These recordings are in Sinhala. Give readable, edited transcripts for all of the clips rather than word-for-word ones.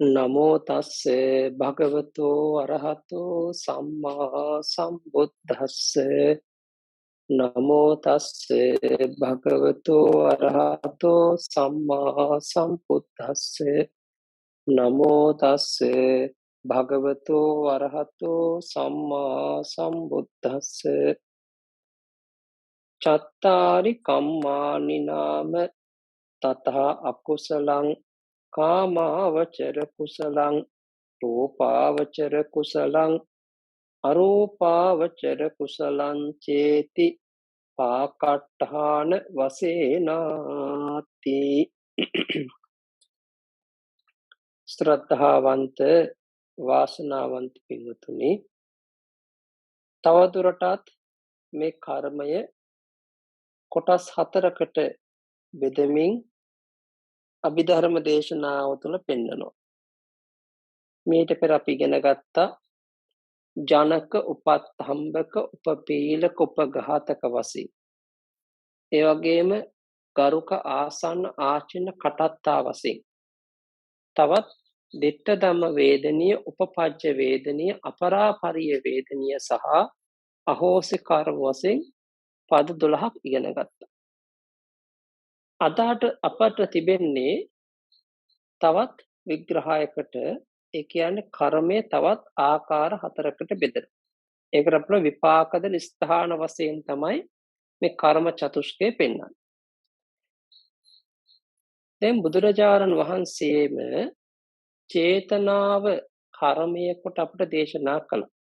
නමෝ තස්සේ භගවතෝ අරහතෝ සම්මා සම්බුද්දස්සේ නමෝ තස්සේ භගවතෝ අරහතෝ සම්මා සම්බුද්දස්සේ නමෝ තස්සේ භගවතෝ අරහතෝ සම්මා සම්බුද්දස්සේ චත්තාරි කම්මානි නාම තතහ අකුසලං කාමාවචර කුසලං රූපාවචර කුසලං අරූපාවචර කුසලං චේති පාකට්ඨාන වසේනාති. ශ්‍රද්ධාවන්ත වාසනාවන්ත පින්වතුනි, තවදුරටත් මේ කර්මය කොටස් 4කට බෙදමින් අභිධර්ම දේශනාව තුළ පෙන්වනවා. මේට පෙර අපි ඉගෙන ගත්තා ජනක, උපත්හම්බක, උපපීලක, උපඝාතක වශයෙන්. ඒ වගේම ගරුක, ආසන්න, ආචින්න, කටත්තා වශයෙන්. තවත් දිට්ඨ ධම්ම වේදනීය, උපපජ්ජ වේදනීය, අපරාපරිය වේදනීය සහ අහෝසි කර්ම වශයෙන් පද 12ක් ඉගෙන ගත්තා. අදට අපට තිබෙන්නේ තවත් විග්‍රහයකට, ඒ කියන්නේ කර්මය තවත් ආකාර 4කට බෙදෙනවා. ඒකට අපල විපාකද ස්ථාන වශයෙන් තමයි මේ කර්ම චතුෂ්කය පෙන්වන්නේ. දැන් බුදුරජාණන් වහන්සේම චේතනාව කර්මය කොට අපට දේශනා කළා.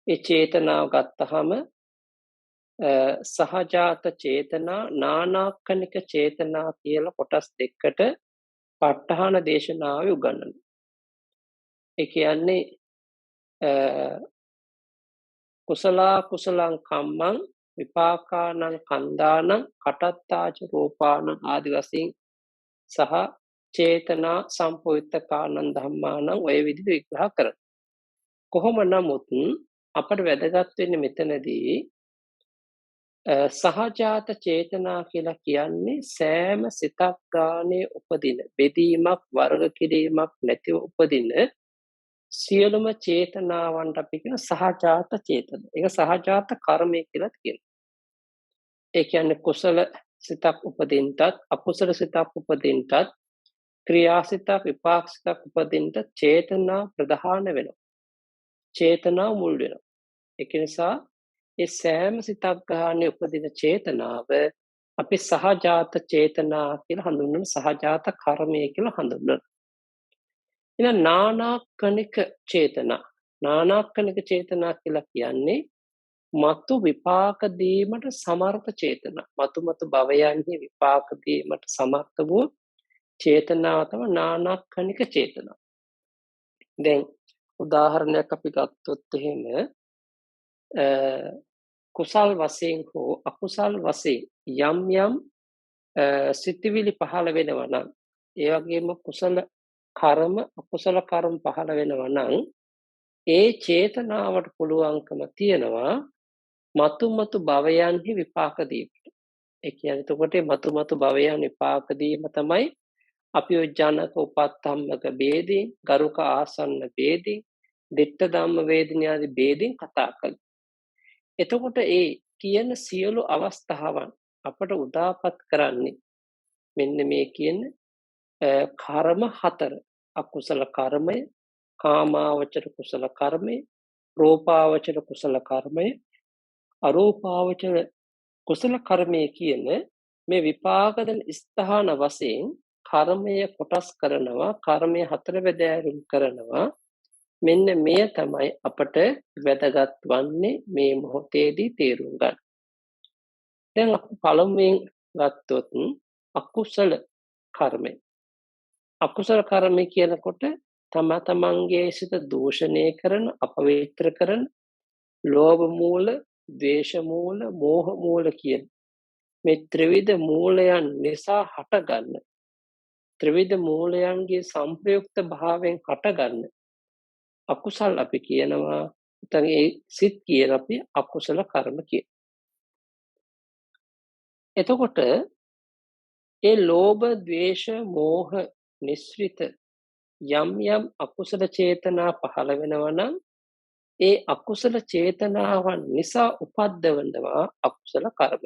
ඒ චේතනාව ගත්තහම සහජාත චේතනා, නානාක්කනික චේතනා කියලා කොටස් දෙකකට ප ဋ ාහන දේශනාවේ උගන්වනවා. ඒ කියන්නේ කුසලා කුසලං කම්මං විපාකානං කන්දානං කටත්තාච රූපානං ආදි වශයෙන් සහ චේතනා සම්පෝයිත්තකානං ධම්මානං ඔය විදිහට විග්‍රහ කරනවා. කොහොම නමුත් අපට වැදගත් වෙන්නේ මෙතනදී සහජාත චේතනා කියලා කියන්නේ සෑම සිතක් ගානේ උපදින, බෙදීමක් වර්ග කිරීමක් නැතිව උපදින සියලුම චේතනාවන්ට අපි කියන සහජාත චේතන. ඒක සහජාත කර්මය කියලා කියනවා. ඒ කියන්නේ කුසල සිතක් උපදින්නත්, අකුසල සිතක් උපදින්නත්, ක්‍රියාසිතක්, විපාක සිතක් උපදින්නත් චේතනා ප්‍රධාන වෙනවා. චේතනා මුල් වෙනවා. ඒක නිසා ඒ සෑම සිතක් ගානේ උපදින චේතනාව අපි සහජාත චේතනා කියලා හඳුන්වන, සහජාත කර්මය කියලා හඳුන්වන. එහෙනම් නානාක්කනික චේතනා. නානාක්කනික චේතනා කියලා කියන්නේ මතු විපාක දීමට සමර්ථ චේතනා. මතු භවයන්හි විපාක දීමට සමර්ථ වූ චේතනාව තමයි නානාක්කනික චේතනා. දැන් උදාහරණයක් අපි ගත්තොත් එහෙම කුසල් වශයෙන් හෝ අකුසල් වශයෙන් යම් යම් සිතිවිලි පහළ වෙනවා නම්, ඒ වගේම කුසල කර්ම අකුසල කර්ම පහළ වෙනවා නම් ඒ චේතනාවට පුළුවන්කම තියෙනවා මතු භවයන්හි විපාක දීමට. ඒ කියන්නේ එතකොට මතු භවයන් විපාක දීම තමයි අපි ඔය ජනක, උපත්ථම්මක ભેදයෙන්, ගරුක, ආසන්න ભેදයෙන්, දිට්ඨ ධම්ම වේදනී ආදී ભેදයෙන් කතා කළා. එතකොට ඒ කියන සියලු අවස්ථාවන් අපට උදාපත් කරන්නේ මෙන්න මේ කියන කර්ම 4. අකුසල කර්මය, කාමාවචර කුසල කර්මය, රූපාවචර කුසල කර්මය, අරූපාවචර කුසල කර්මය කියන මේ විපාක දෙන ස්ථාන වශයෙන් කර්මය කොටස් කරනවා, කර්මය 4 බෙදෑරුම් කරනවා. මෙන්න මෙය තමයි අපට වැදගත් වන්නේ මේ මොහොතේදී තේරුම් ගන්න. දැන් අපි පළමුවෙන් ගත්තොත් අකුසල කර්මය. අකුසල කර්මය කියනකොට තමන්ගේ සිත දූෂණය කරන, අපවිත්‍ර කරන, ලෝභ මූල, ද්වේෂ මූල, මෝහ මූල කියන මේ ත්‍රිවිධ මූලයන් නිසා හටගන්න, ත්‍රිවිධ මූලයන්ගේ සංප්‍රයුක්ත භාවයෙන් හටගන්න අකුසල් අපි කියනවා. නැත්නම් ඒ සිත් කියන අපි අකුසල කර්ම කියන. එතකොට ඒ ලෝභ, ද්වේෂ, මෝහ නිස්ෘත යම් යම් අකුසල චේතනා පහළ වෙනවා නම් ඒ අකුසල චේතනාවන් නිසා උපද්දවනවා අකුසල කර්ම.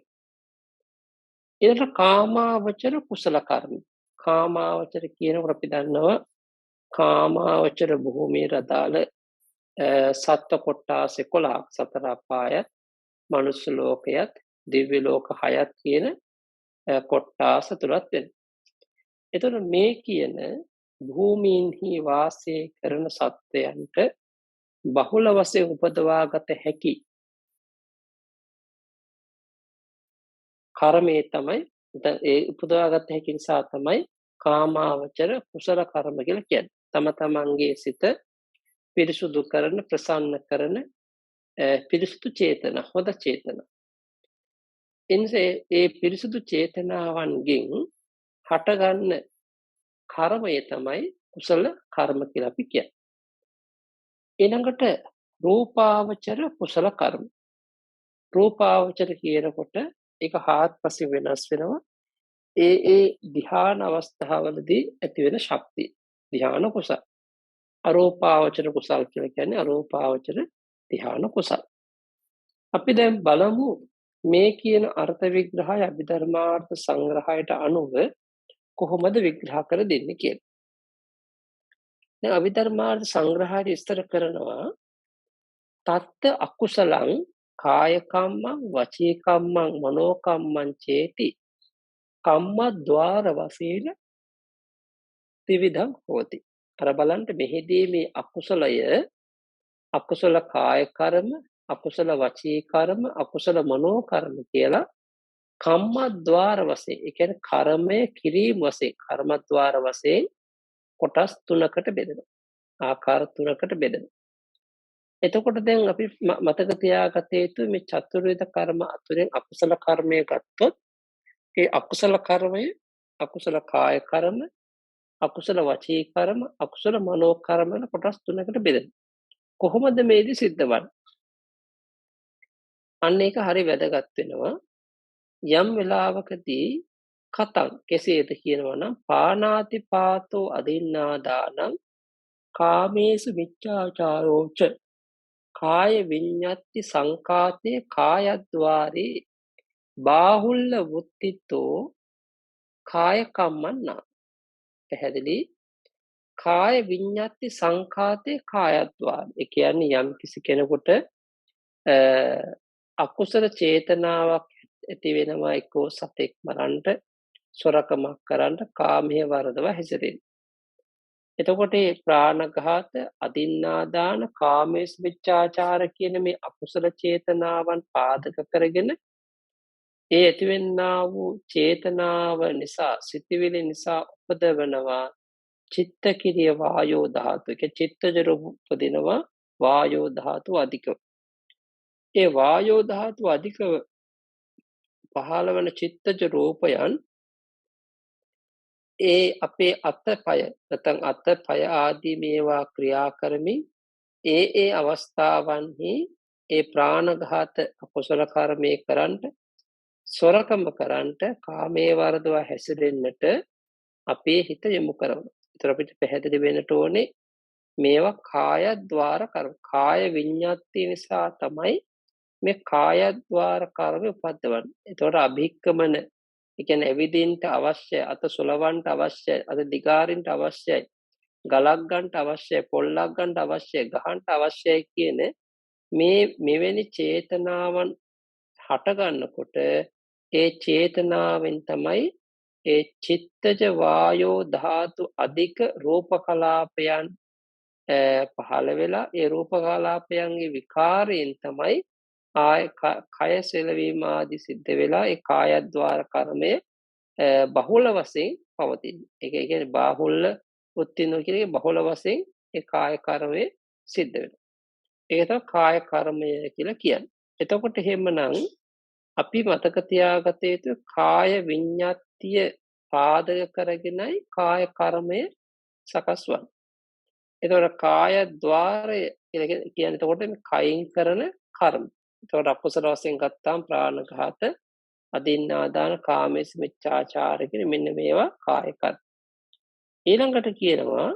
ඊළඟට කාමාවචර කුසල කර්ම. කාමාවචර කියනකොට අපි දන්නවා කාමාවචර භූමියට අදාළ සත්ව කොට්ටාස 11ක් සතර අපායත්, මනුස්ස ලෝකයත්, දිව්‍ය ලෝක 6ත් කියන කොට්ටාස තුනක් වෙනවා. එතකොට මේ කියන භූමීන්හි වාසය කරන සත්වයන්ට බහුල වශයෙන් උපදවාගත හැකි කර්මයේ තමයි ඒ උපදවාගත හැකි නිසා තමයි කාමාවචර කුසල කර්ම කියලා කියන්නේ. තම තමන්ගේ සිත පිරිසුදු කරන, ප්‍රසන්න කරන පිරිසුදු චේතන, හොඳ චේතන. එනිසා ඒ පිරිසුදු චේතනාවන්ගෙන් හටගන්න කර්මය තමයි කුසල කර්ම කියලා අපි කියන්නේ. ඊළඟට රූපාවචර කුසල කර්ම. රූපාවචර කියනකොට ඒක හාත්පසින් වෙනස් වෙනවා. ඒ ධ්‍යාන අවස්ථාවලදී ඇති වෙන ශක්තිය. ධ්‍යාන කුසල. අරූපාවචර කුසල කියලා කියන්නේ අරූපාවචර ධ්‍යාන කුසල. අපි දැන් බලමු මේ කියන අර්ථ විග්‍රහය අභිධර්මාර්ථ සංග්‍රහයට අනුව කොහොමද විග්‍රහ කර දෙන්නේ කියලා. දැන් අභිධර්මාර්ථ සංග්‍රහය විස්තර කරනවා තත්ත අකුසලං කාය කම්මං වචී කම්මං මනෝ කම්මං චේති කම්මද්වාර වශයෙන් ත්‍රිවිධං හෝති. අර බලන්න මෙහිදී මේ අකුසලය අකුසල කාය කර්ම, අකුසල වචී කර්ම, අකුසල මනෝ කර්ම කියලා කම්මද්වාර වශයෙන්, ඒ කියන්නේ කර්මය කිරීම වශයෙන්, කර්මද්වාර වශයෙන් කොටස් තුනකට බෙදෙනවා. ආකාර තුනකට බෙදෙනවා. එතකොට දැන් අපි මතක තියාගත යුතු මේ චතුර්විධ කර්ම අතුරෙන් අකුසල කර්මය ගත්තොත් ඒ අකුසල කර්මය අකුසල කාය කර්ම, අකුසල වචී කර්ම, අකුසල මනෝ කර්ම වල කොටස් තුනකට බෙදෙනවා. කොහොමද මේදි සිද්ධ වන්නේ? අන්න ඒක හරි වැදගත් වෙනවා. යම් වෙලාවකදී කතං කෙසේද කියනවා නම් පානාති පාතෝ අදින්නාදානං කාමේසු මිච්ඡාචාරෝච කාය විඤ්ඤාති සංකාතේ කායද්්වාරේ බාහුල්ල වුත්තිතෝ කාය කම්මන්නා. පැහැදිලි? කාය විඤ්ඤාති සංකාතේ කායද්්වාරේ. ඒ කියන්නේ යම් කිසි කෙනෙකුට අකුසල චේතනාවක් ඇති වෙනවා, එක්කෝ සතෙක් මරන්නට, සොරකමක් කරන්නට, කාමයේ වරදව හැසිරෙන්න. එතකොට මේ ප්‍රාණඝාත, අදින්නාදාන, කාමේශ මිච්ඡාචාර කියන මේ අකුසල චේතනාවන් පාදක කරගෙන ඒ ඇතිවෙන්නා වූ චේතනාව නිසා, සිතිවිලි නිසා උපදවනවා චිත්තකිරිය වායෝ ධාතු. ඒක චිත්තජ රූප උපදිනවා වායෝ ධාතු අධිකව. ඒ වායෝ ධාතු අධිකව පහළ වන චිත්තජ රූපයන් ඒ අපේ අතපය නැත්නම් අතපය ආදී මේවා ක්‍රියා කරමින් ඒ අවස්ථාවන්හි ඒ ප්‍රාණඝාත අකුසල කර්මයේ කරන්ට, සොරකම කරන්ට, කාමයේ වර්ධව හැසිරෙන්නට අපේ හිත යොමු කරනවා. ඒතර අපිට පැහැදිලි වෙන්නට ඕනේ මේවා කායද්්වාර කර්ම. කාය විඤ්ඤාති නිසා තමයි මේ කායද්්වාර කර්ම උපද්දවන්නේ. ඒතකොට අභික්කමන, ඒ කියන්නේ ඇවිදින්නට අවශ්‍යයි, අත සුලවන්නට අවශ්‍යයි, අත දිගාරින්නට අවශ්‍යයි, ගලක් ගන්නට අවශ්‍යයි, පොල්ලක් ගන්නට අවශ්‍යයි, ගහන්නට අවශ්‍යයි කියන මේ මෙවැනි චේතනාවන් හට ගන්නකොට ඒ චේතනාවෙන් තමයි ඒ චිත්තජ වායෝ ධාතු අධික රූප කලාපයන් පහළ වෙලා ඒ රූප කලාපයන්ගේ විකාරයෙන් තමයි ආය කය සෙලවීම ආදී සිද්ධ වෙලා ඒ කායද්්වාර කර්මය බහුල වශයෙන් පවතින්නේ. ඒක කියන්නේ බාහුල්ල උත්තිනෝ කියන එක බහුල වශයෙන් ඒ කාය කර්මය සිද්ධ වෙනවා. ඒක තමයි කාය කර්මය කියලා කියන්නේ. එතකොට එහෙමනම් අපි මතක තියාගත යුතු කාය විඤ්ඤාතිය පාදක කරගෙනයි කාය කර්මය සකස් වන්නේ. එතකොට කායද්්වාරය කියලා කියන්නේ එතකොට මේ කයින් කරන කර්ම. එතකොට අකුසල වශයෙන් ගත්තාම ප්‍රාණඝාත, අදින්නාදාන, කාමේශ මිච්ඡාචාර කියන මෙන්න මේවා කාය කර්ම. ඊළඟට කියනවා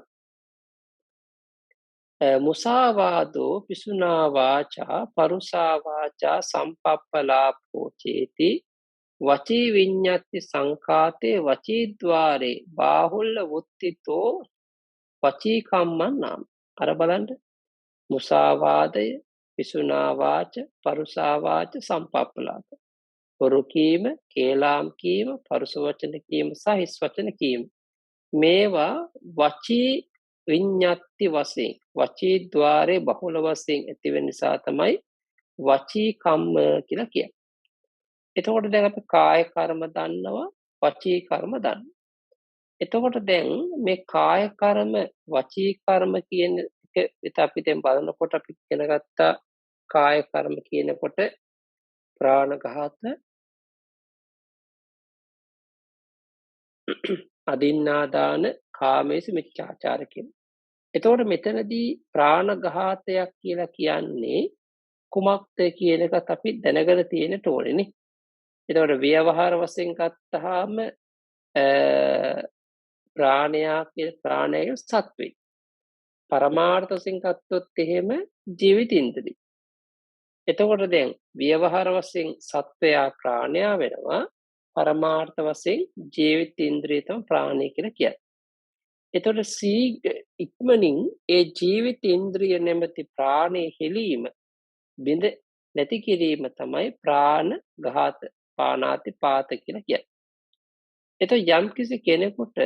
මුසාවාදෝ පිසුනා වාචා පරුසා වාචා සම්පප්පලාපෝ චේති වචී විඤ්ඤාති සංඛාතේ වචීද්්වාරේ බාහුල්‍ය වුත්තිතෝ වචී කම්මං නාම. අර බලන්න මුසාවාදය, පිසුනා වාච, පරුසා වාච, සම්පප්පලාප. බොරු කීම, කේලාම් කීම, පරුස වචන කීම සහ හිස් වචන කීම. මේවා වචී විඤ්ඤාති වශයෙන්, වචී ద్వාරේ බහුල වශයෙන් ඇති වෙන නිසා තමයි වචී කම්ම කියලා කියන්නේ. එතකොට දැන් අපි කාය කර්ම දන්නවා, වචී කර්ම දන්නවා. එතකොට දැන් මේ කාය කර්ම, වචී කර්ම කියන එක අපි දැන් බලනකොට අපි ඉගෙන ගත්තා කාය කර්ම කියනකොට ප්‍රාණඝාත, අදින්නාදාන, කාමේසු මිච්ඡාචාර කියන. එතකොට මෙතනදී ප්‍රාණඝාතයක් කියලා කියන්නේ කුමක්ද කියන එකත් අපි දැනගෙන තියෙන්න ඕනේ නේ. එතකොට ව්‍යවහාර වශයෙන් ගත්තාම ප්‍රාණය සත්වේ. පරමාර්ථ වශයෙන් ගත්තොත් එහෙම ජීවිතින්ද්‍රිය. එතකොට දැන් ව්‍යවහාර වශයෙන් සත්වයා ප්‍රාණයා වෙනවා, පරමාර්ථ වශයෙන් ජීවිතින්ද්‍රිය තමයි ප්‍රාණය කියලා කියන්නේ. එතකොට ඉක්මනින් ඒ ජීවිතින්ද්‍රිය නැමැති ප්‍රාණය හෙලීම, බිඳ නැති කිරීම තමයි ප්‍රාණඝාත, පාණාති පාත කියලා කියන්නේ. එතකොට යම්කිසි කෙනෙකුට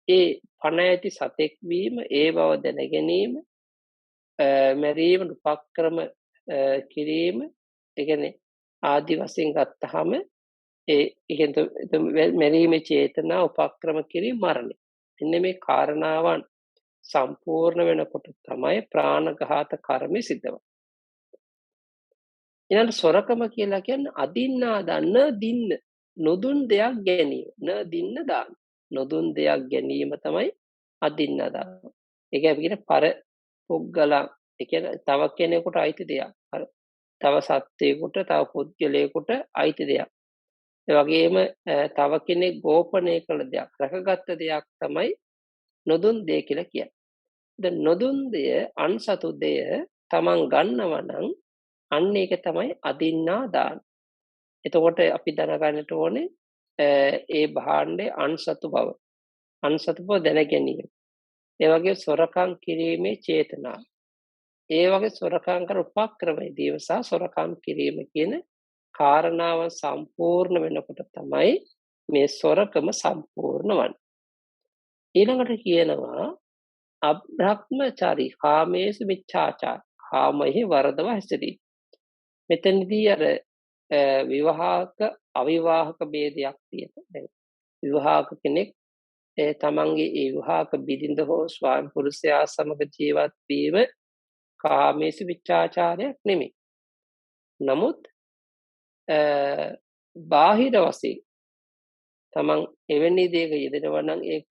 ඒ පණ ඇති සතෙක් වීම, ඒ බව දැන ගැනීම, මැරීම උපක්‍රම කිරීම, ඒ කියන්නේ ආදි වශයෙන් ගත්තාම මැරීමේ චේතනා, උපක්‍රම කිරීම, මරණය. එන්න මේ කාරණාවන් සම්පූර්ණ වෙනකොට තමයි ප්‍රාණඝාත කර්මය සිද්ධ වෙන්නේ. ඊළඟ සොරකම කියලා කියන්නේ අදින්නා දන්න දින්න, නොදුන් දෙයක් ගැනීම, න දින්න දාන. නොදුන් දෙයක් ගැනීම තමයි අදින්නා දාන. ඒක අපි කියන පර පුද්ගලං, ඒ කියන්නේ තව කෙනෙකුට අයිති දෙයක්. තව සත්වයකට, තව පුද්ගලයෙකුට අයිති දෙයක්. ඒ වගේම තව කෙනෙක් ගෝපනය කළ දෙයක්, රැකගත්ත දෙයක් තමයි නොදුන් දෙය කියලා කියන්නේ. දැන් නොදුන් දෙය, අන්සතු දෙය තමන් ගන්නවා නම් අන්න ඒක තමයි අදින්නා දාන. එතකොට අපි දැනගන්නට ඕනේ ඒ භාණ්ඩේ අන්සතු බව. අන්සතු බව දැන ගැනීම. ඒ වගේ සොරකම් කිරීමේ චේතනාව. ඒ වගේ සොරකම් කර උපක්‍රමයේදී සහ සොරකම් කිරීම කියන කාරණාව සම්පූර්ණ වෙනකොට තමයි මේ සොරකම සම්පූර්ණ වන්නේ. ඊළඟට කියනවා අබ්‍රහ්මචාරී, කාමේසු මිච්ඡාචාර, කාමයේ වරදව හැසිරීම. මෙතනදී අර විවාහක අවිවාහක ભેදයක් තියෙනවා. දැන් විවාහක කෙනෙක් තමන්ගේ ඒ විවාහක බිරිඳ හෝ ස්වාමි පුරුෂයා සමග ජීවත් වීම කාමේසු මිච්ඡාචාරයක් නෙමෙයි. නමුත් බාහිර වශයෙන් තමන් එවැනි දෙයක යෙදෙනවා නම් ඒක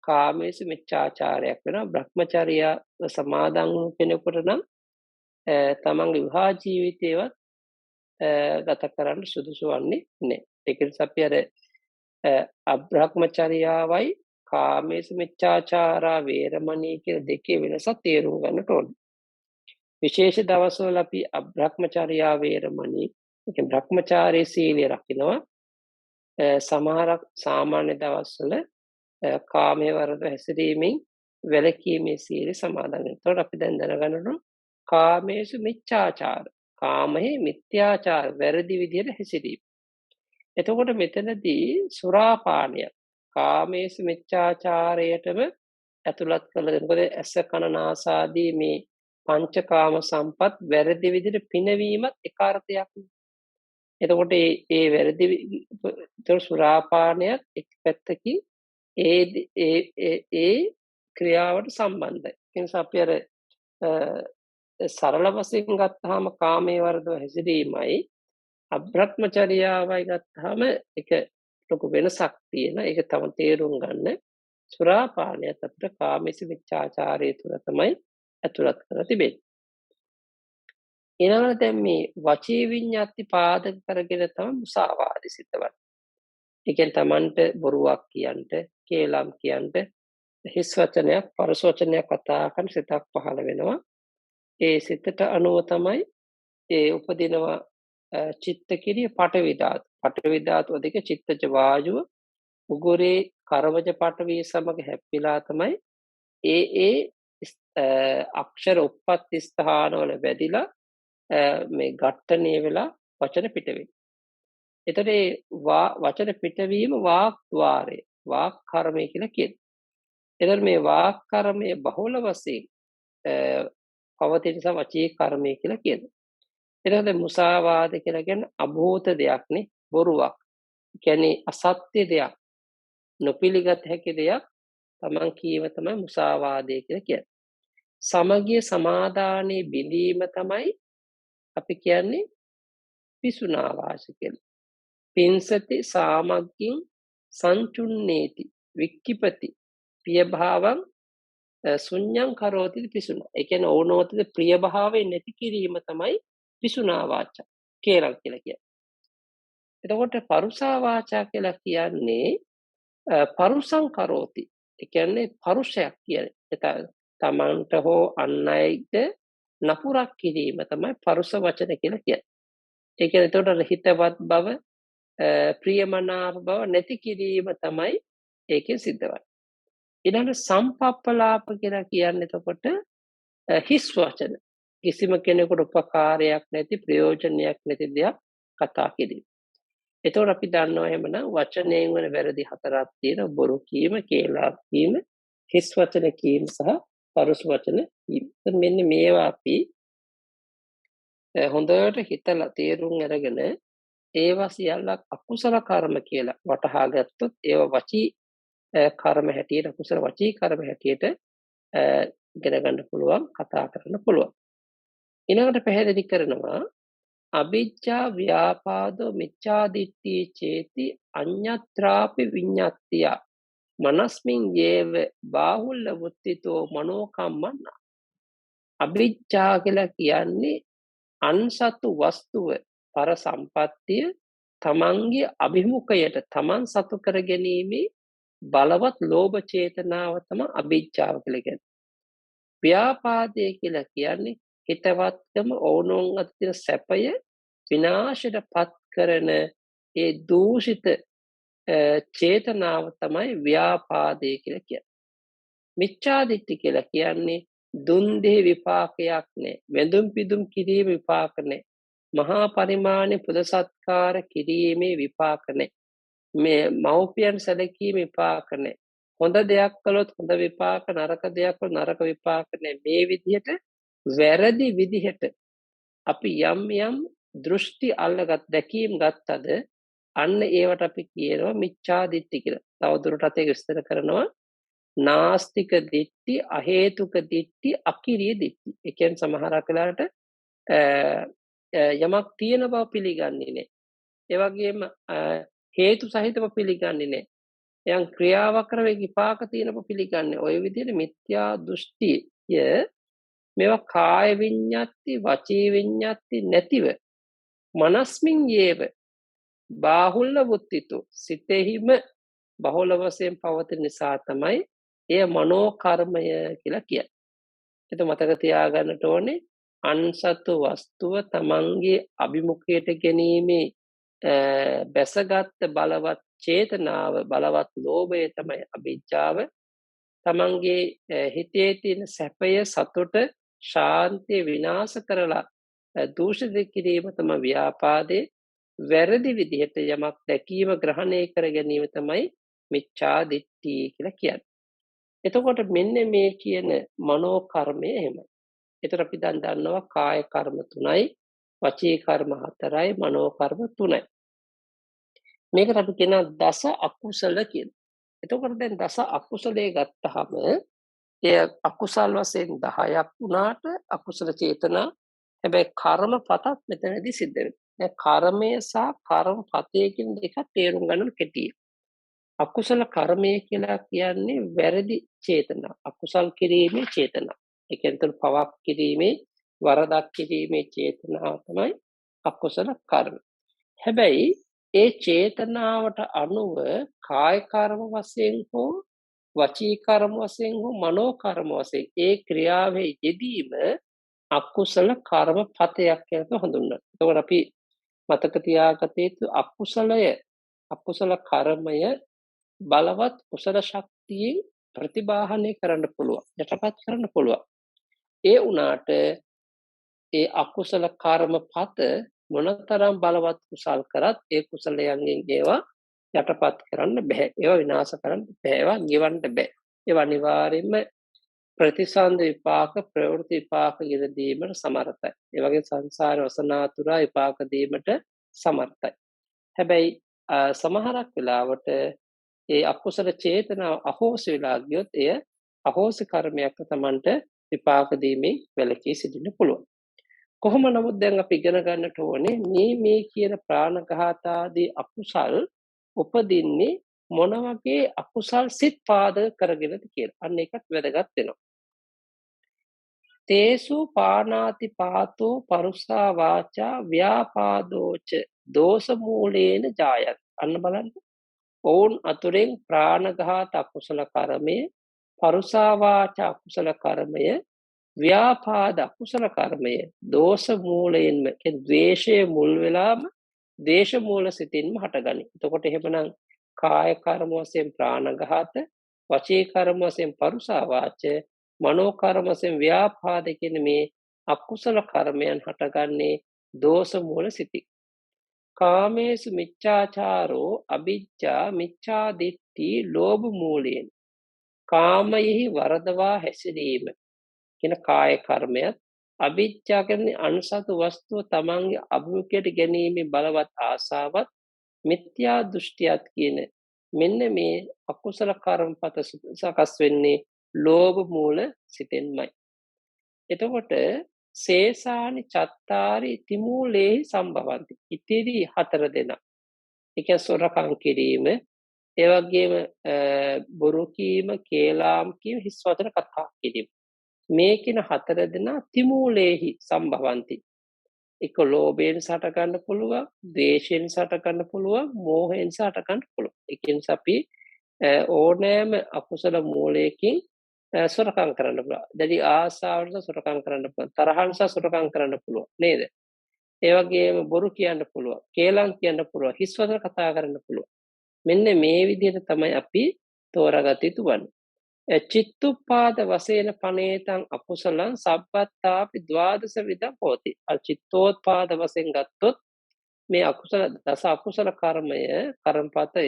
කාමේසු මිච්ඡාචාරයක් වෙනවා. බ්‍රහ්මචර්යාව සමාදන් වූ කෙනෙකුට නම් තමන්ගේ විවාහ ජීවිතේවත් ගත කරන්න සුදුසු වන්නේ නැහැ. ඒක නිසා අපි අර අබ්‍රහ්මචර්යාවයි කාමේසු මිච්ඡාචාරා වේරමණී කියන දෙකේ වෙනස තේරුම් ගන්නට ඕනේ. විශේෂ දවස්වල අපි අබ්‍රහ්මචර්යා වේරමණී, ඒ කියන්නේ බ්‍රහ්මචාරී සීලය රකින්නවා. සමහරක් සාමාන්‍ය දවස්වල කාමයේ වරද හැසිරීමෙන් වැළකීමේ සීල සමාදන් වෙනවා. ඒතකොට අපි දැන් දැනගන්න කාමේසු මිච්ඡාචාර, කාමයේ මිත්‍යාචාර, වැරදි විදිහට හැසිරීම. එතකොට මෙතනදී සුරාපානය කාමේසු මිච්ඡාචාරයටම ඇතුළත් කළද? මොකද ඇස කන නාසාදී මේ පංචකාම සම්පත් වැරදි විදිහට පිනවීමත් එක අර්ථයක්. එතකොට ඒ වැරදි සුරාපානයත් එක් පැත්තකින් ඒ ක්‍රියාවට සම්බන්ධයි. ඒ නිසා අපි අර සරල වශයෙන් ගත්තාම කාමයේ වර්ධව හැසිරීමයි අබ්‍රහ්මචර්යාවයි ගත්තාම එක ලොකු වෙනසක් තියෙන. ඒක තම තේරුම් ගන්න. සුරාපානයත් අපිට කාමේසු මිච්ඡාචාරය තුළ තමයි ඇතුළත් කරලා තිබෙන්නේ. ඊළඟට දැන් මේ වචී විඤ්ඤාති පාදක කරගෙන තමයි මුසාවාදී සිද්ධ වෙන්නේ. ඒ කියන්නේ Tamanට බොරුවක් කියන්න, කේලම් කියන්න, හිස් වචනයක් පරස වචනයක් කතා කරන සිතක් පහළ වෙනවා. ඒ සිතට අනුව තමයි ඒ උපදිනවා චිත්ත කිරිය පඨවි ධාතු. පඨවි ධාතුව දෙක චිත්තජ වායුව උගුරේ කරවජ පඨවිය සමග හැප්පිලා තමයි ඒ අක්ෂර උප්පත්ති ස්ථානවල වැදිලා මේ ඝට්ටණය වෙලා වචන පිට වෙන්නේ. එතකොට ඒ වචන පිටවීම වාක් ద్వාරය වාක් කර්මය කියලා කියනවා. එතකොට මේ වාක් කර්මයේ බහුල වශයෙන් පවතින නිසා වචී කර්මය කියලා කියනවා. එතකොට මුසාවාද කියලා කියන්නේ අභූත දෙයක් නේ, බොරුවක්. කියන්නේ අසත්‍ය දෙයක්, නොපිළිගත හැකි දෙයක් තමන් කීව තමයි මුසාවාදය කියලා කියන්නේ. සමගිය සමාදානයේ බිඳීම තමයි අපි කියන්නේ පිසුනා වාස කියලා. පින්සති සාමග්ගින් සංචුන්නේති වික්කිපති ප්‍රියභාවං ශුඤ්ඤං කරෝති පිසුනා. ඒ කියන්නේ ඕනෝතද ප්‍රියභාවය නැති කිරීම තමයි පිසුනා වාචා කියලා කියන්නේ. එතකොට පරුසා වාචා කියලා කියන්නේ පරුසං කරෝති. ඒ කියන්නේ පරුෂයක් කියන්නේ. තමන්ට හෝ අන් අයට නපුරක් කිරීම තමයි පරුස වචන කියලා කියන්නේ. ඒ කියන්නේ එතකොට හිතවත් බව ප්‍රියමනාප බව නැති කිරීම තමයි ඒකෙන් සිද්ධ වෙන්නේ. ඊළඟට සම්පප්පලාප කියලා කියන්නේ එතකොට හිස් වචන. කිසිම කෙනෙකුට උපකාරයක් නැති ප්‍රයෝජනයක් නැති දෙයක් කතා කිරීම. එතකොට අපි දන්නවා එහෙමනම් වචනයෙන් වන වැරදි හතරක් තියෙනවා. බොරු කීම, කේලම් කීම, හිස් වචන කීම සහ පරුස වචන කීම. මෙන්න මේවා අපි හොඳට හිතලා තේරුම් අරගෙන ඒවා සියල්ලක් අකුසල කර්ම කියලා වටහා ගත්තොත් ඒවා වචී කර්ම හැටියට අකුසල වචී කර්ම හැටියට ඉගෙන ගන්න පුළුවන්, කතා කරන්න පුළුවන්. ඊළඟට පැහැදිලි කරනවා අවිජ්ජා ව්‍යාපාදෝ මිච්ඡාදිට්ඨි චේති අඤ්ඤත්‍රාපි විඤ්ඤාත්තිය මනස්මින් යේව බාහුල්‍ය වුත්තිතෝ මනෝකම්මන. අවිජ්ජා කියලා කියන්නේ අන්සතු වස්තුව පර සම්පත්තිය තමන්ගේ අභිමුඛයට තමන් සතු කර ගැනීමේ බලවත් ලෝභ චේතනාව තමයි අවිජ්ජාව කියලා කියන්නේ. ව්‍යාපාදය කියලා කියන්නේ හිතවත්කම ඕනෝන් අතර තියෙන සැපය විනාශයටපත් කරන ඒ දූෂිත චේතනාව තමයි ව්‍යාපාදය කියලා කියන්නේ. මිච්ඡාදිට්ඨි කියලා කියන්නේ දුන් දෙහි විපාකයක් නෑ, වැඳුම් පිදුම් කිරීම විපාක නෑ, මහා පරිමාණ පුද සත්කාර කිරීමේ විපාක නෑ, මේ මෞපියන් සැලකීම විපාක නෑ, හොඳ දෙයක් කළොත් හොඳ විපාක, නරක දෙයක් කළොත් නරක විපාක නෑ. මේ විදිහට වැරදි විදිහට අපි යම් යම් දෘෂ්ටි අල්ලගත් දැකීම් ගත්තද අන්න ඒවට අපි කියනවා මිච්ඡා දිට්ඨි කියලා. තවදුරටත් ඒක විස්තර කරනවා නාස්තික දිට්ඨි, අහේතුක දිට්ඨි, අකිරිය දිට්ඨි. ඒ කියන්නේ සමහරක් වෙලාවට යමක් තියෙන බව පිළිගන්නේ නැහැ. ඒ වගේම හේතු සහිතව පිළිගන්නේ නැහැ. යම් ක්‍රියාවක් කරවේ විපාක තියෙන බව පිළිගන්නේ. ওই විදිහට මිත්‍යා දෘෂ්ටිය මේවා කාය විඤ්ඤාති, වචී විඤ්ඤාති නැතිව මනස්මින් යේව බාහුල්‍ය වුත්තිතෝ සිතෙහිම බහුල වශයෙන් පවතින නිසා තමයි එය මනෝ කර්මය කියලා කියන්නේ. ඒක මතක තියාගන්නට ඕනේ. අන්සතු වස්තුව තමන්ගේ අභිමුඛයට ගැනීමේ බැසගත් බලවත් චේතනාව, බලවත් ලෝභය තමයි අවිජ්ජාව. තමන්ගේ හිතේ තියෙන සැපය, සතුට, ශාන්තිය විනාශ කරලා දූෂිත කිරීම තමයි ව්‍යාපාදේ. වැරදි විදිහට යමක් දැකීම, ග්‍රහණය කර ගැනීම තමයි මිච්ඡා දිට්ඨි කියලා කියන්නේ. එතකොට මෙන්න මේ කියන මනෝ කර්මය එහෙමයි. ඒතර අපි දැන් දන්නවා කාය කර්ම 3යි, වචී කර්ම 4යි, මනෝ කර්ම 3යි. මේකට අපි කියන දස අකුසල කියන. එතකොට දැන් දස අකුසලයේ ගත්තාම එය අකුසල් වශයෙන් 10ක් වුණාට අකුසල චේතනා, හැබැයි කර්මපතත් මෙතනදී සිද්ධ වෙනවා. දැන් කර්මය සහ කර්මපතය කියන දෙක තේරුම් ගන්න කෙටියි. අකුසල කර්මය කියලා කියන්නේ වැරදි චේතනා, අකුසල් කිරීමේ චේතනා. ඒ කියන්නේ පවක් කිරීමේ, වරදක් කිරීමේ චේතනාව තමයි අකුසල කර්ම. හැබැයි ඒ චේතනාවට අනුව කාය කර්ම වශයෙන් හෝ වචී කර්ම වශයෙන් හෝ මනෝ කර්ම වශයෙන් ඒ ක්‍රියාවේ යෙදීම අකුසල කර්ම පතයක් කියලා හඳුන්වනවා. එතකොට අපි මතක තියාගත යුතු අකුසල කර්මය බලවත් කුසල ශක්තියෙන් ප්‍රතිබාහනය කරන්න පුළුවන්. යටපත් කරන්න පුළුවන්. ඒ වුණාට ඒ අකුසල කර්ම පත මොනතරම් බලවත් කුසල් කරත් ඒ කුසලයන්ගෙන් ඒවා යටපත් කරන්න බෑ. ඒවා විනාශ කරන්න බෑ. ඒවා ගෙවන්න බෑ. ඒවා අනිවාර්යයෙන්ම ප්‍රතිසන්ද විපාක ප්‍රවෘත්ති විපාක ගෙන දීමට සමර්ථයි. ඒ වගේ සංසාර වසනාතුරා විපාක දීමට සමර්ථයි. හැබැයි සමහරක් වෙලාවට ඒ අකුසල චේතනාව අහෝසි වෙලා ගියොත් එය අහෝසි කර්මයක් තමන්ට විපාක දීමේ වැළකී සිටින්න පුළුවන්. කොහොම නමුත් දැන් අපි ඉගෙන ගන්නට ඕනේ මේ කියන ප්‍රාණඝාත ආදී අකුසල් උපදින්නේ මොන වගේ අකුසල් සිත් පාදක කරගෙනද කියලා. අන්න ඒකත් වැදගත් වෙනවා. තේසු පානාති පාතෝ පරුසා වාචා ව්‍යාපාදෝච දෝෂ මූලේන ජායත්. අන්න බලන්න. ඔවුන් අතුරෙන් ප්‍රාණඝාත අකුසල කර්මය, පරුසා වාචා අකුසල කර්මය, ව්‍යාපාද අකුසල කර්මය දෝෂ මූලයෙන්ම ද්වේෂයේ මුල් වෙලාම දේශ මූල සිතින්ම හටගනි. එතකොට එහෙමනම් කාය කර්ම වශයෙන් ප්‍රාණඝාත, වචී කර්ම වශයෙන් පරුසා වාච, මනෝ කර්ම වශයෙන් ව්‍යාපාද කියන මේ අකුසල කර්මයන් හටගන්නේ දෝෂ මූල සිතින්. කාමේසු මිච්ඡාචාරෝ අවිජ්ජා මිච්ඡා දිට්ඨි ලෝභ මූලයෙන්. කාමයෙහි වරදවා හැසිරීම කියන කාය කර්මයක්, අවිජ්ජා කියන්නේ අනුසතු වස්තුව තමන්ගේ අභිමුඛයට ගැනීමේ බලවත් ආසාවත්, මිත්‍යා දෘෂ්ටියත් කියන මෙන්න මේ අකුසල කර්මපත සකස් වෙන්නේ ලෝභ මූල සිතෙන්මයි. එතකොට සේසානි චත්තාරි තිමූලේ සම්භවಂತಿ. ඉතිරි 4 දෙනා. ඒ කියන්නේ සොරකම් කිරීම, ඒ වගේම බොරු කීම, කේලාම් කීම, හිස් වචන කතා කිරීම. මේ කින 4 දෙනා තිමූලේහි සම්භවಂತಿ. එක ලෝභයෙන් සට ගන්න පුළුවන්, ද්වේෂයෙන් සට ගන්න පුළුවන්, මෝහයෙන් සට ගන්න පුළුවන්. ඒ කියන්නේ අපි ඕනෑම අකුසල මූලයකින් සොරකම් කරන්න පුළුවන්. දැඩි ආසාවට සොරකම් කරන්න පුළුවන්. තරහ නිසා සොරකම් කරන්න පුළුවන් නේද? ඒ වගේම බොරු කියන්න පුළුවන්, කේලම් කියන්න පුළුවන්, හිස් වචන කතා කරන්න පුළුවන්. මෙන්න මේ විදිහට තමයි අපි තෝරාගත යුතු වන්නේ. චිත්තුප්පාද වශයෙන් පනේතං අකුසලං සබ්බත්තාපි ද්වාදස විදං හෝති. චිත්තෝත්පාද වශයෙන් ගත්තොත් මේ අකුසල දස අකුසල කර්මය කර්මපතය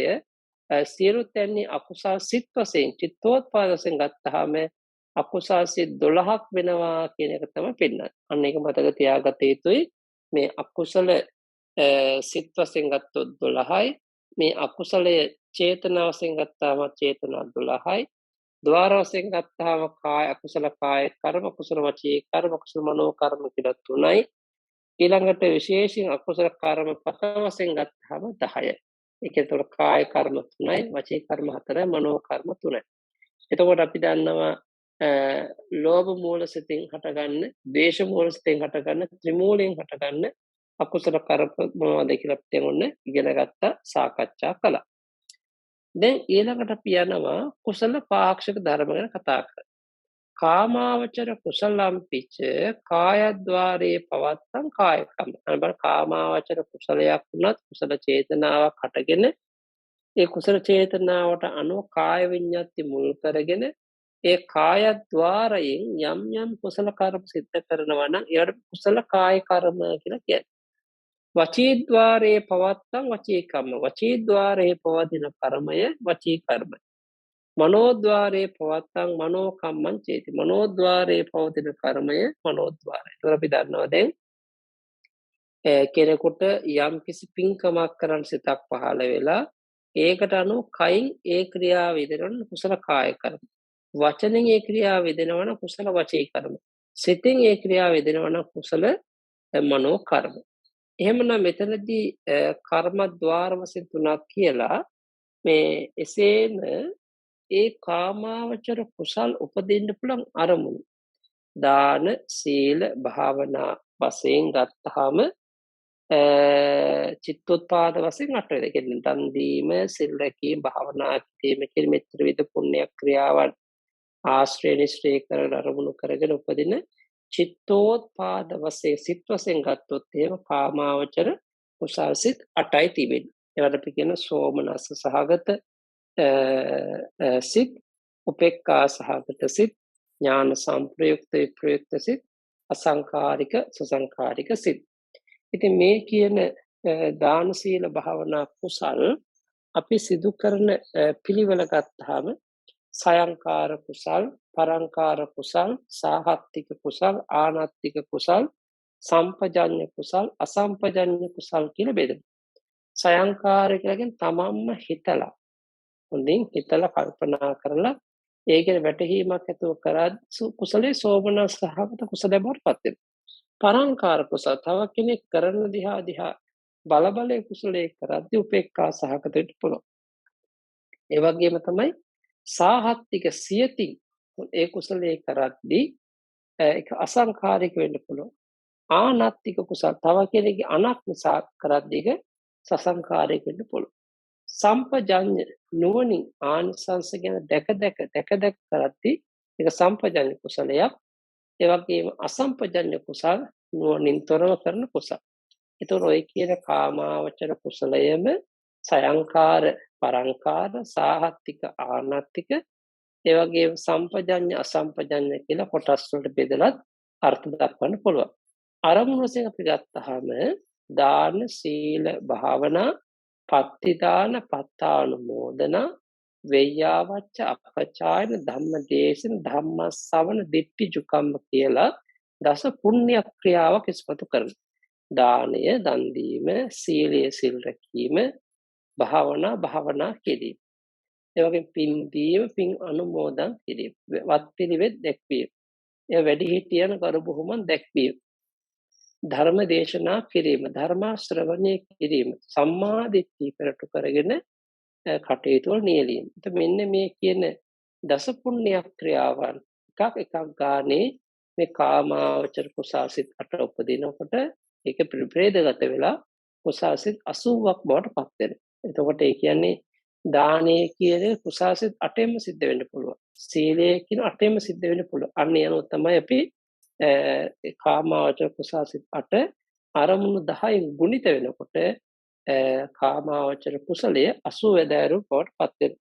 සියලු තැන්නේ අකුසල් සිත් වශයෙන් චිත්තෝත්පාද වශයෙන් ගත්තාම අකුසල් සිත් 12ක් වෙනවා කියන එක තමයි පෙන්නන්නේ. අන්න ඒක මතක තියාගත යුතුයි. මේ අකුසල සිත් වශයෙන් ගත්තොත් 12යි. මේ අකුසලය චේතනා වශයෙන් ගත්තාම චේතනා 12යි. ද්වාර වශයෙන් ගත්තාම කාය අකුසල කාය කර්ම, කුසල වචී කර්ම, කුසල මනෝ කර්ම කියලා 3යි. ඊළඟට විශේෂයෙන් අකුසල කර්ම පත වශයෙන් ගත්තාම 10යි. ඒකේතොර කාය කර්ම 3යි, වචී කර්ම 4යි, මනෝ කර්ම 3යි. එතකොට අපි දන්නවා ලෝභ මූල සිතින් හටගන්න, ද්වේෂ මූල සිතින් හටගන්න, ත්‍රිමූලයෙන් හටගන්න අකුසල කර්ම මොනවද කියලා අපි ඔන්න ඉගෙන ගත්තා, සාකච්ඡා කළා. දැන් ඊළඟට අපි යනවා කුසල පාක්ෂික ධර්ම ගැන කතා කරන්න. කාමාවචර කුසලම් පිච්ච කායද්්වාරයේ පවත්තං කායකම්. අනබර කාමාවචර කුසලයක් වුණත් කුසල චේතනාවක් හටගෙන ඒ කුසල චේතනාවට අනුව කාය විඤ්ඤාති මුල් කරගෙන ඒ කායද්්වාරයෙන් යම් යම් කුසල කර්ම සිද්ධ කරනවා නම් ඒකට කුසල කාය කර්ම කියලා කියන්නේ. වචීද්්වාරයේ පවත්තං වචී කම්ම. වචීද්්වාරයේ පවතින කර්මය වචී කර්මය. මනෝද්්වාරයේ පවත්තං මනෝ කම්මං චේති. මනෝද්්වාරයේ පවතින කර්මය මනෝද්්වාරය. ඒතර අපි දන්නවා දැන් කෙනෙකුට යම් කිසි පින්කමක් කරන්න සිතක් පහළ වෙලා ඒකට අනුව කයින් ඒ ක්‍රියාව යෙදෙනවන කුසල කාය කර්ම. වචනෙන් ඒ ක්‍රියාව යෙදෙනවන කුසල වචී කර්ම. සිතින් ඒ ක්‍රියාව යෙදෙනවන කුසල මනෝ කර්ම. එහෙමනම් මෙතනදී කර්මද්වාර වශයෙන් 3ක් කියලා මේ එසේම ඒ කාමාවචර කුසල් උපදින්න පුළුවන් අරමුණු. දාන, සීල, භාවනා වශයෙන් ගත්තාම චිත්තෝත්පාද වශයෙන් 8 වේද. කියන්නේ දන් දීම, සිල් රැකීම, භාවනා කිරීම කියන මෙතර විද පුණ්‍ය ක්‍රියාවන් ආශ්‍රය නිශ්‍රේ කරන අරමුණු කරගෙන උපදින චිත්තෝත්පාද වශයෙන් සිත් වශයෙන් ගත්තොත් එහෙම කාමාවචර කුසල් සිත් 8යි තිබෙන්නේ. ඒවට අපි කියන සෝමනස්ස සහගත සිත්, උපේක්ඛා සහගත සිත්, ඥාන සංප්‍රයුක්ත විප්‍රයුක්ත සිත්, අසංකාරික සසංකාරික සිත්. ඉතින් මේ කියන දාන සීල භාවනා කුසල් අපි සිදු කරන පිළිවෙල ගත්තාම සයංකාර කුසල්, පරංකාර කුසල්, සාහත්තික කුසල්, ආනත්තික කුසල්, සම්පජඤ්ඤ කුසල්, අසම්පජඤ්ඤ කුසල් කියලා බෙදෙනවා. සයංකාර කියලා කියන්නේ තමන්ම හිතලා, හොඳින් හිතලා කල්පනා කරලා ඒකේ වැටහීමක් ඇතුව කරත් කුසලයේ සෝමනස් සහගත කුසලයක් බවට පත් වෙනවා. පරංකාර කුසල තව කෙනෙක් කරන දිහා බලබලයේ කුසලයේ කරද්දී උපේක්ඛා සහගත වෙන්න පුළුවන්. ඒ වගේම තමයි සාහත්තික සියතින් ඒ කුසලයේ කරද්දී ඒක අසංකාරික වෙන්න පුළුවන්. ආනත්තික කුසල තව කෙනෙක්ගේ අනක් නිසා කරද්දී ඒක සසංකාරික වෙන්න පුළුවන්. සම්පජඤ්ඤ නුවණින් ආනිසංස ගැන දැක කරද්දී ඒක සම්පජඤ්ඤ කුසලයක්. ඒ වගේම අසම්පජඤ්ඤ කුසල නුවණින් තොරව කරන කුසල. ඒතර ඔය කියන කාමාවචර කුසලයම සයංකාර, පරංකාර, සාහත්තික, ආනත්තික, ඒ වගේම සම්පජඤ්ඤ, අසම්පජඤ්ඤ කියලා කොටස් වලට බෙදලා අර්ථ දක්වන්න පුළුවන්. අරමුණු වශයෙන් අපි ගත්තාම දාන, සීල, භාවනා, පත්තිදාන, පත්තානුමෝදනා, වෙය්‍යාවච්ච, අපචායන, ධම්මදේශන, ධම්මස්සවන, දිට්ඨිජුකම්ම කියලා දස පුණ්‍ය ක්‍රියාවක් ඉස්මතු කරනවා. දානය, දන් දීම, සීලය, සිල් රැකීම, භාවනා කිරීම. ඒ වගේම පින් දීම, පින් අනුමෝදන් කිරීම, වත් පිළිවෙත් දැක්වීම, ඒ වැඩිහිටියන් කර බුහුමන් දැක්වීම, ධර්ම දේශනා කිරීම, ධර්ම ශ්‍රවණය කිරීම, සම්මා දිට්ඨිය පෙරටු කරගෙන කටයුතු වල නියැලීම. මෙන්න මේ කියන දස පුණ්‍ය ක්‍රියාවන් එකක් ගානේ මේ කාමාවචර කුසාසිත 8 උපදිනකොට ඒක ප්‍රේදගත වෙලා කුසාසිත 80ක් බවට පත් වෙනවා. එතකොට ඒ කියන්නේ දානයේ කියන කුසාසිත 8ෙම සිද්ධ වෙන්න පුළුවන්. සීලය කියන 8ෙම සිද්ධ වෙන්න පුළුවන්. අන්න යනෝ තමයි අපි කාමාවචර කුසාසිත 8 අරමුණු 10න් ගුණිත වෙනකොට කාමාවචර කුසලය 80 වැදෑරු බවට පත් වෙනවා.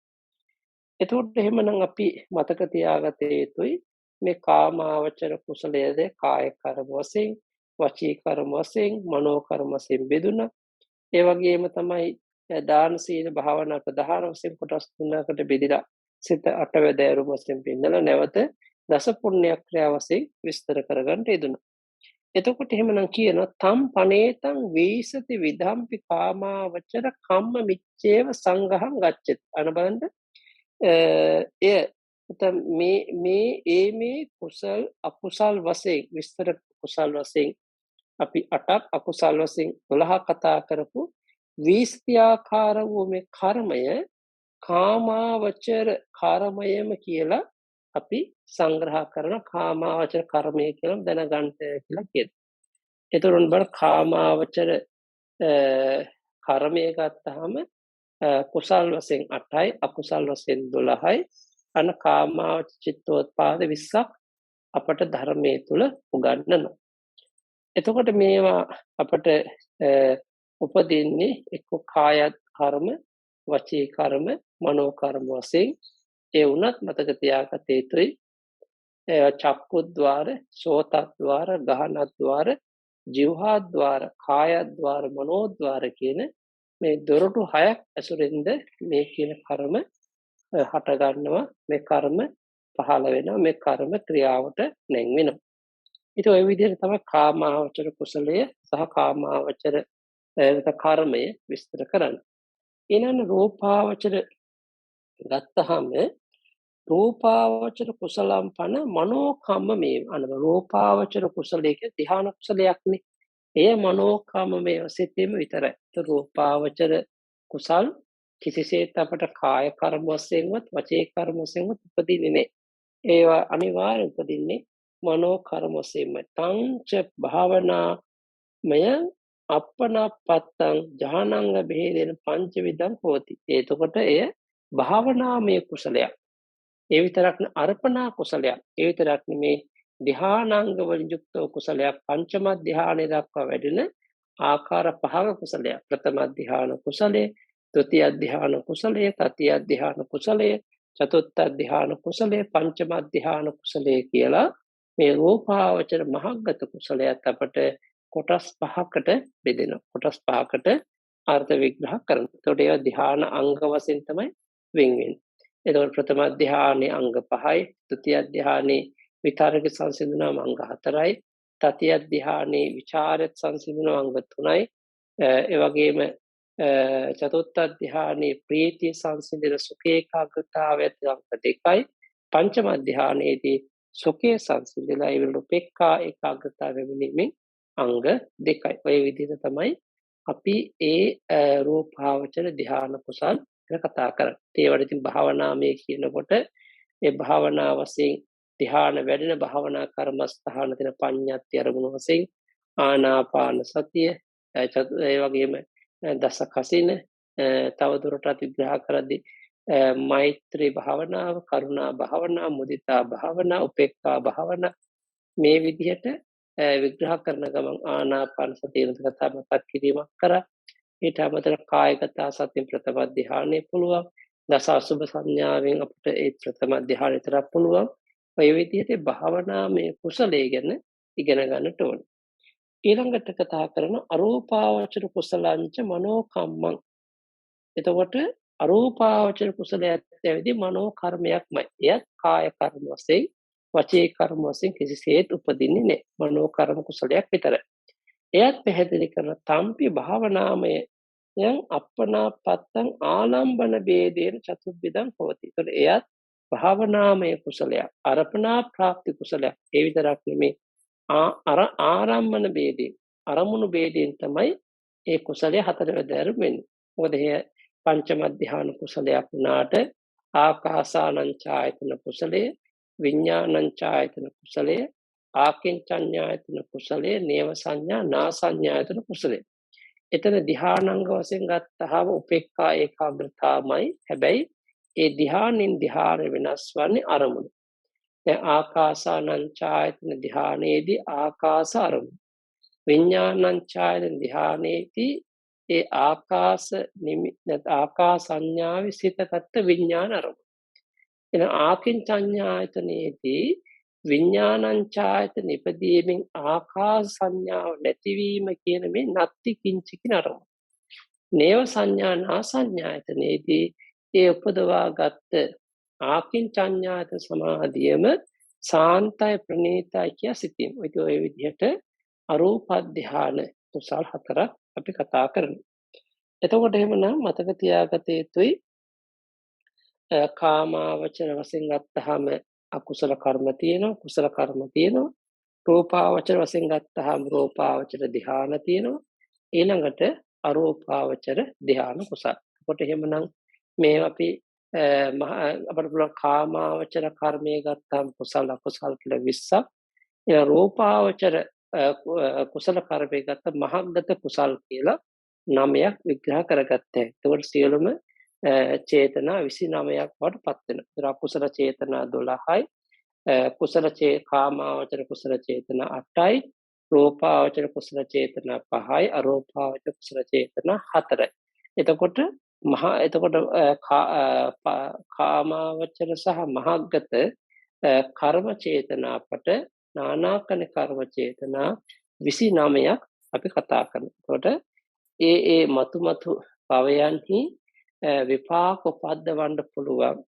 එතකොට එහෙමනම් අපි මතක තියාගත යුතුයි මේ කාමාවචර කුසලයේද කාය කර්ම වශයෙන්, වචී කර්ම වශයෙන්, මනෝ කර්ම වශයෙන් බෙදුණා. ඒ වගේම තමයි දාන සීල භාවනා ප්‍රධාන වශයෙන් කොටස් තුනකට බෙදලා සිත 8 වැදෑරු වශයෙන් බෙදලා නැවත දස පුණ්‍ය ක්‍රියා වශයෙන් විස්තර කරගන්න යෙදුණා. එතකොට එහෙමනම් කියන තම් පනේතං වීසති විධම්පි කාමාවචර කම්ම මිච්ඡේව සංඝහං ගච්ඡති. අනබලන්න මේ කුසල් අකුසල් වශයෙන් විස්තර කුසල් වශයෙන් අපි 8ක් අකුසල් වශයෙන් 12 කතා කරපු වීස්ත්‍යාකාර වූ මේ කර්මය කාමාවචර කර්මයම කියලා අපි සංග්‍රහ කරන කාමාවචර කර්මය කියලා දැනගන්න කියලා කියනවා. එතකොට බල කාමාවචර කර්මය ගත්තාම කුසල් වශයෙන් 8යි අකුසල් වශයෙන් 12යි අන කාමාවචර චිත්තෝත්පාද 20ක් අපට ධර්මයේ තුල උගන්වනවා. එතකොට මේවා අපට උපදින්නේ එක්ක කාය කර්ම, වචී කර්ම, මනෝ කර්ම වශයෙන්. ඒ වුණත් මතක තියාගත යුතුයි චක්කුද්්වාර, සෝතද්්වාර, ගහනද්්වාර, ජීවහද්්වාර, කායද්්වාර, මනෝද්්වාර කියන මේ දොරටු 6ක් ඇසුරෙන්ද මේ කියන කර්ම හට ගන්නවා, මේ කර්ම පහළ වෙනවා, මේ කර්ම ක්‍රියාවට නැං වෙනවා. ඉතින් ওই විදිහට තමයි කාමාවචර කුසලය සහ කාමාවචර කර්මය විස්තර කරන්නේ. ඊළඟ රූපාවචර ගත්තහම රූපාවචර කුසලම් පන මනෝකම්ම මේ රූපාවචර කුසලයක ධ්‍යාන කුසලයක්නේ. එය මනෝකම්ම මේ සිතීම විතරයි. රූපාවචර කුසල් කිසිසේත් අපට කාය කර්ම වශයෙන්වත් වචේ කර්ම වශයෙන්වත් උපදින්නේ නැහැ. ඒවා අනිවාර්යෙන් උපදින්නේ මනෝ කර්ම වශයෙන්ම. තංච භාවනාමය අප්පනාපත්තං ජානංග බෙහෙදෙන පංචවිධං හෝති. එතකොට එය භාවනාමය කුසලයක්. ඒ විතරක් නෙවෙයි අර්පණා කුසලයක්. ඒ විතරක් නෙමේ ධානාංග වලින් යුක්ත කුසලයක්. පංචම ධානය දක්වා වැඩෙන ආකාර පහක කුසලයක්. ප්‍රථම ධාන කුසලයේ, ဒုတိ ධාන කුසලයේ, තතිය ධාන කුසලයේ, චතුර්ථ ධාන කුසලයේ, පංචම ධාන කුසලයේ කියලා මේ රූපාවචර මහග්ගත කුසලයට අපට කොටස් පහකට බෙදෙනවා. කොටස් පහකට අර්ථ විග්‍රහ කරනවා. ඒකට ඒවා ධාන අංග වශයෙන් තමයි වෙන් වෙන්නේ. එතකොට ප්‍රථම ධානයේ අංග 5යි, ဒုတိ ධානයේ විතරක සංසිඳුණාම අංග 4යි, තතිය ධානයේ විචාරත් සංසිඳුණාම අංග 3යි, ඒ වගේම චතුර්ථ ධානයේ ප්‍රීතිය සංසිඳන සුඛ ඒකාග්‍රතාවයත් අංග 2යි, පංචම ධානයේදී සුඛේ සංසිඳලා ඒ වල උපේක්ඛා ඒකාග්‍රතාව වෙමින් අංග 2යි. ඔය විදිහට තමයි අපි ඒ රූපාවචර ධාන කුසල් කතා කරන්නේ. ඒවට ඉතින් භාවනාමය කියනකොට ඒ භාවනා වශයෙන් ධ්‍යාන වැඩෙන භාවනා කර්මස්ථාන දෙන පඤ්ඤාති අරමුණු වශයෙන් ආනාපාන සතිය, ඒ වගේම දස කසින, තව දුරටත් විග්‍රහ කරද්දී මෛත්‍රී භාවනාව, කරුණා භාවනාව, මුදිතා භාවනාව, උපේක්ඛා භාවනාව මේ විදිහට විග්‍රහ කරන ගමන් ආනාපාන සතිය කතා මතක් කිරීමක් කරා. ඊට අමතරව කායගත සතිය ප්‍රථම ධ්‍යානෙ පුළුවන්. දස අසුභ සංඥාවෙන් අපිට ඒ ප්‍රථම ධ්‍යානෙ විතරක් පුළුවන්. ඔය විදිහට භාවනාමය කුසලයේ ගැන ඉගෙන ගන්නට ඕන. ඊළඟට කතා කරන අරූපාවචර කුසලංච මනෝකම්මං. එතකොට අරූපාවචර කුසලයට ඇවිදී මනෝ කර්මයක්මයි. එයත් කාය කර්ම වශයෙන්, වචී කර්ම වශයෙන් කිසිසේත් උපදින්නේ නැහැ. මනෝ කර්ම කුසලයක් විතරයි. එයත් පැහැදිලි කරන තම්පි භාවනාමය යං අප්පනාපත්තං ආලම්බන ભેදේන චතුර්විධං හෝති. ඒතකොට එයත් භාවනාමය කුසලයක්, අර්පණා ප්‍රාප්ති කුසලයක්. ඒ විතරක් නෙමේ ආරම්මන ભેදේ, අරමුණු ભેදයෙන් තමයි ඒ කුසලයේ හතරවැදෑරුම් වෙන්නේ. මොකද එය පංචම ධ්‍යාන කුසලයක් වුණාට ආකාසානං ඡායතන කුසලයේ, විඥානං ඡායතන කුසලයේ, ආකින්චඤ්ඤායතන කුසලයේ, නේව සංඥා නා සංඥායතන කුසලයේ. එතන ධ්‍යානංග වශයෙන් ගත්තාම උපේක්ඛා ඒකාග්‍රතාවමයි. හැබැයි ඒ ධ්‍යානෙන් ධ්‍යාන වෙනස් වන්නේ අරමුණු. දැන් ආකාසානං ඡායතන ධ්‍යානයේදී ආකාස අරමුණු. විඥානං ඡායතන ධ්‍යානයේදී ඒ ආකාස සංඥාවේ සිතගත් විඥාන අරමුණු. එන ආකින්චඤ්ඤායතනයේදී විඥානං ඡායතන ඉපදීමෙන් ආකාස සංඥාව නැතිවීම කියන මේ නත්ති කිංචි කියන අරමුණ. නේව සංඥා නා සංඥායතනයේදී ඒ උපදවාගත් ආකින්චඤ්ඤායතන සමාධියම සාන්තය ප්‍රණීතයි කිය සිටීම. ඔය විදිහට අරූප ධ්‍යාන කුසල් හතරක් අපි කතා කරනවා. එතකොට එහෙමනම් මතක තියාගත යුතුයි කාමාවචර වශයෙන් ගත්තාම අකුසල කර්ම තියෙනවා, කුසල කර්ම තියෙනවා. රූපාවචර වශයෙන් ගත්තාම රූපාවචර ධ්‍යාන තියෙනවා. ඊළඟට අරූපාවචර ධ්‍යාන කුසල. එතකොට එහෙමනම් මේ අපි අපිට පුළුවන් කාමාවචර කර්මයේ ගත්තාම කුසල අකුසල කියලා 20ක්. ඊළඟ රූපාවචර කුසල කර්මයේ ගත්ත මහග්ගත කුසල් කියලා 9ක් විග්‍රහ කරගත්තා. ඒතකොට සියලුම චේතනා 29ක් වඩ පත් වෙනවා. අකුසල චේතනා 12යි, කාමාවචර කුසල චේතනා 8යි, රූපාවචර කුසල චේතනා 5යි, අරූපාවචර කුසල චේතනා 4යි. එතකොට කාමාවචර සහ මහග්ගත කර්ම චේතනා අපට නානාකන කර්ම චේතනා 29ක් අපි කතා කරනවා. එතකොට ඒ මතු භවයන්හි විපාක උපද්දවන්න පුළුවන්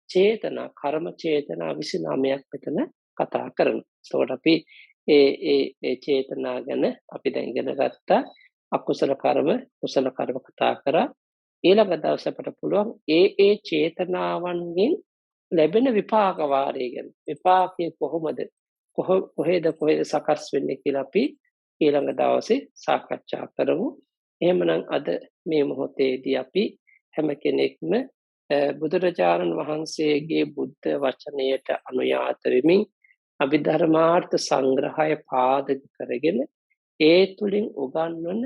චේතනා, කර්ම චේතනා 29ක් මෙතන කතා කරනවා. ඒකට අපි ඒ චේතනා ගැන අපි දැන් ඉගෙන ගත්තා. අකුසල කර්ම, කුසල කර්ම කතා කරා. ඊළඟ දවසේ අපට පුළුවන් ඒ චේතනාවන්ගෙන් ලැබෙන විපාක වාරය ගැන. විපාකයේ කොහෙද සකස් වෙන්නේ කියලා අපි ඊළඟ දවසේ සාකච්ඡා කරමු. එහෙමනම් අද මේ මොහොතේදී අපි හැම කෙනෙක්ම බුදුරජාණන් වහන්සේගේ බුද්ධ වචනයට අනුයාත වෙමින් අභිධර්මාර්ථ සංග්‍රහය පාදක කරගෙන ඒ තුලින් උගන්වන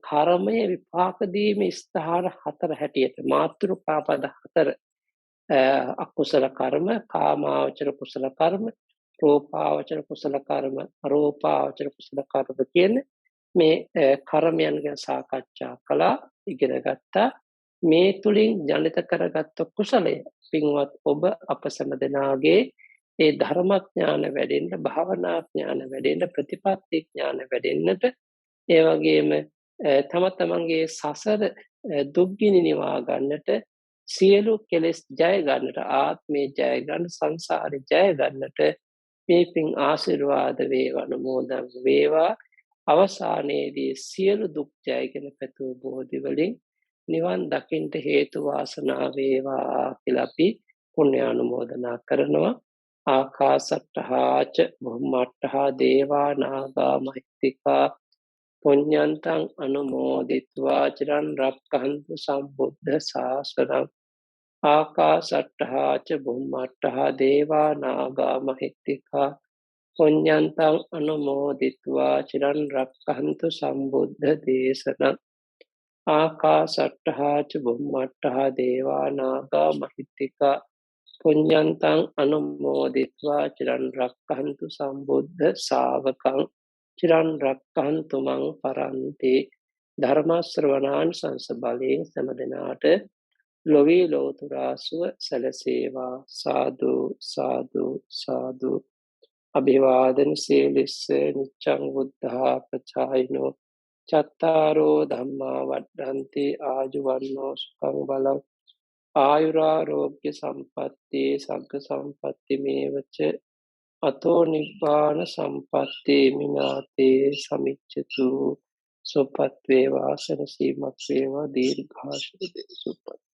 කර්මයේ විපාක දීමේ ස්ථාන 4 හැටියට මාතෘකා පද 4 අකුසල කර්ම, කාමාවචර කුසල කර්ම, රූපාවචර කුසල කර්ම, අරූපාවචර කුසල කර්ම කියන මේ කර්මයන් ගැන සාකච්ඡා කළා, ඉගෙන ගත්තා. මේ තුලින් ජනිත කරගත් කුසලය පින්වත් ඔබ අප සෑම දෙනාගේ ඒ ධර්මඥාන වැඩෙන්න, භාවනා ඥාන වැඩෙන්න, ප්‍රතිපත්ති ඥාන වැඩෙන්නට, ඒ වගේම තම තමන්ගේ සසර දුක්ගිනි නිවා ගන්නට, සියලු කෙලෙස් ජය ගන්නට, ආත්මේ ජය ගන්න, සංසාරේ ජය ගන්නට මේ පින් ආශිර්වාද වේවා, අනුමෝදන් වේවා. අවසානයේදී සියලු දුක් ජයගෙන පැතුූ බෝධි වලින් නිවන් දකින්ට හේතු වාසනා වේවා කියලා අපි පුණ්‍යානුමෝදනා කරනවා. ආකාසට්ඨා ච බුම්මට්ඨා දේවා නාග මහිත්‍තිකා පුඤ්ඤන්තං අනුමෝදිत्वा චිරන් රක්ඛන්තු සම්බුද්ධ ශාසනං. ආකාසට්ඨා ච බුම්මට්ඨා දේවා නාග මහිත්‍තිකා පුඤ්ඤන්තං අනුමෝදිत्वा චිරන් රක්ඛන්තු සම්බුද්ධ දේශනං. ආකාසට්ඨා ච බුම්මට්ඨා දේවා නාග මහිත්‍තිකා පුඤ්ඤන්තං අනුමෝදිत्वा චිරන් රක්ඛන්තු සම්බුද්ධ ශාවකං. චිරන් රක්ඛන්තු මං පරන්ති. ධර්ම ශ්‍රවණාන් සංස බලයෙන් සෑම දිනාට ලොවේ ලෝතුරා සුව සැලසේවා. සාදු සාදු සාදු. අභිවාදන සීලිස්ස නිච්ඡං බුද්ධා පචායිනෝ චත්තාරෝ ධම්මා වඩ්ඩන්ති ආජුවන්නෝ සුඛං බලං ආයුරාරෝග්‍ය සම්පatti සග්ග සම්පatti මේවච අතෝ නිබ්බාන සම්පatti මිනාතේ සමිච්ඡතු. සුපත් වේවා සනසීමත් වේවා දීර්ඝාෂ සුපත්